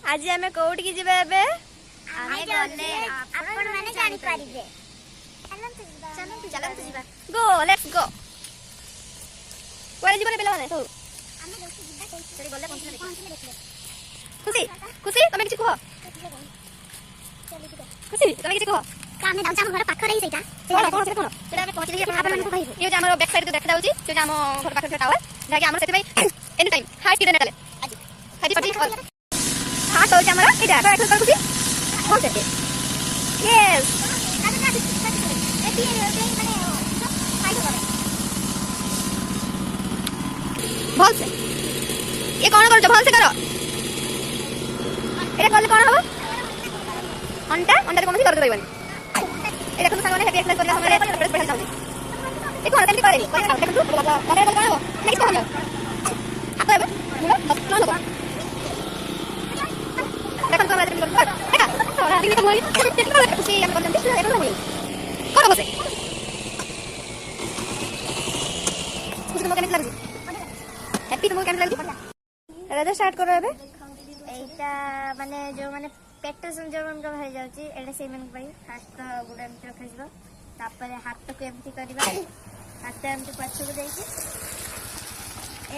आज आमे कोउठी की जिबे एबे आमे गले आपण माने जानि परिबे चलंतु जिबा गो लेट्स गो कोइ जिबे बेला माने तो आमे दोस्ती जिबा चली गले पहुंचले खुशी खुशी तमे किछ कहो खुशी तमे किछ कहो कामे दाउ घर पाखर रही सेटा कोन सेटा आमे पहुंचली आपण माने कहबो ये जे हमर बैक साइड तो देखा जाउची जे हम घर पाखर टावर जाके हमर सेते भाई एनी टाइम हाई स्पीड नेटाले हाजी पार्टी हां तो जे हमर एटा तो एक्सल खुशी हो सके यस भल से ये कौन कर भल से करो एटा करले कौन हो अंडा अंडा कोन से कर देबनी ए देखो सागने हैप्पी एक्सरसाइज करले हमरे प्रेस पढ़ा जाउची देखो हम केमती करे देखो तू बाबा करे कौन हो नहीं तो हम आता है बस कौन हो देखो तो मैं देखा थोड़ा दिन तो मोई खुशी हम करते हैं देखो मोई करो बसे खुशी को केमती लागजी हैप्पी तुमको केमती लागजी राजा स्टार्ट करो एबे एटा माने जो माने पेट संजोरन का भय जाउची एटा सेमन पई फास्ट गुडा मित्र खइबो तापर हाथ को एमती करबा हाथ एमती पछु को देकी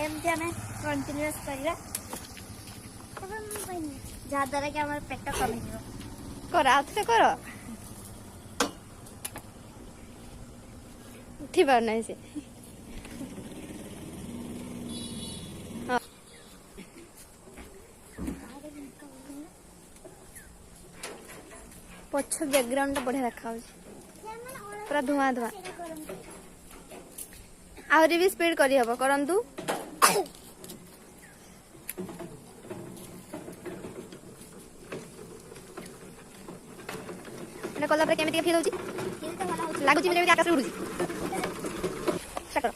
एमती हमें कंटीन्यूअस करबा तब हम बनी जा द्वारा कि हमर पेट कम जीवो कर आउत से करो उठी बार नहीं से पछ बैकग्राउंड बढ़िया रखा पूरा धुआं धुआं आहरी भी स्पीड करी हबो करंतु एटा कला पर केमिति फील होची लागु छी जेमिति आकाश उडुची स्टार्ट करो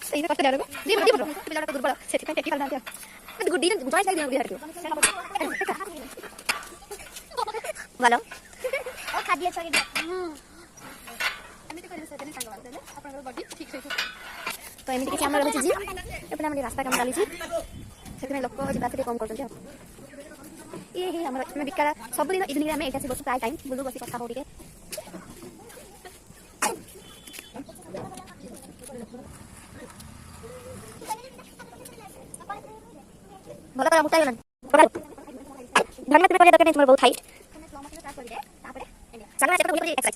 सही से कष्ट डालो दी बरो पिला तो दुर्बल सेठी पे टेकी फाल दांती गुड्डी ने जॉइंट लाग दिया हेलो ओ खादिया छोड़ी दे एमिति करे सेटनी सांग बात देले आपन बॉडी ठीक से तो एमिति कि हमर रहछि जी एपन हमर रास्ता काम चाली छी सेति लोक जिबा से कम करछन ये हे हमर में बिकारा सब दिन इवनिंग में एटा से बस प्राय टाइम बुलु बसी कथा होडी के भला करा मुटाई गलन धन्यवाद तुम्हें पहले दरकार नहीं तुम्हारा बहुत हाइट चलना चेक करो एक्सरसाइज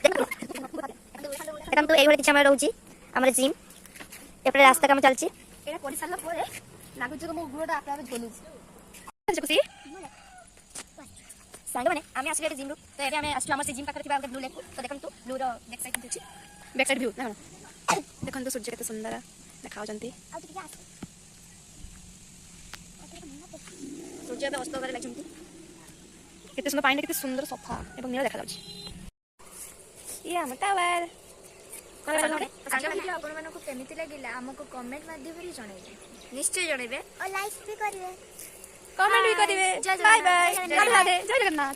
एकदम तो एई भले किछ हमरा रहउची हमर जिम एपरे रास्ता काम चलची एटा पड़ी सारला परे लागु जो मो गुरोटा आपे आपे झोलुची खुशी सांग माने आमी आसी जिम रु तो एबे आमी आसी हमर से जिम पाखरे थिबा ब्लू लेक तो देखंतु ब्लू रो बैक साइड होची बैक साइड व्यू ना देखंतु सूर्य केते सुंदर देखाउ जंती सूर्य पे अस्त करे लागजंती केते सुंदर पानी केते सुंदर सफा एवं नीला देखा जाउची ये हम टावर आपण मानको केमिति लागिला हमको कमेंट माध्यम रे जणाइबे निश्चय जणेबे और लाइक भी करिवे कमेंट भी करिवे बाय बाय राधे राधे जय जगन्नाथ।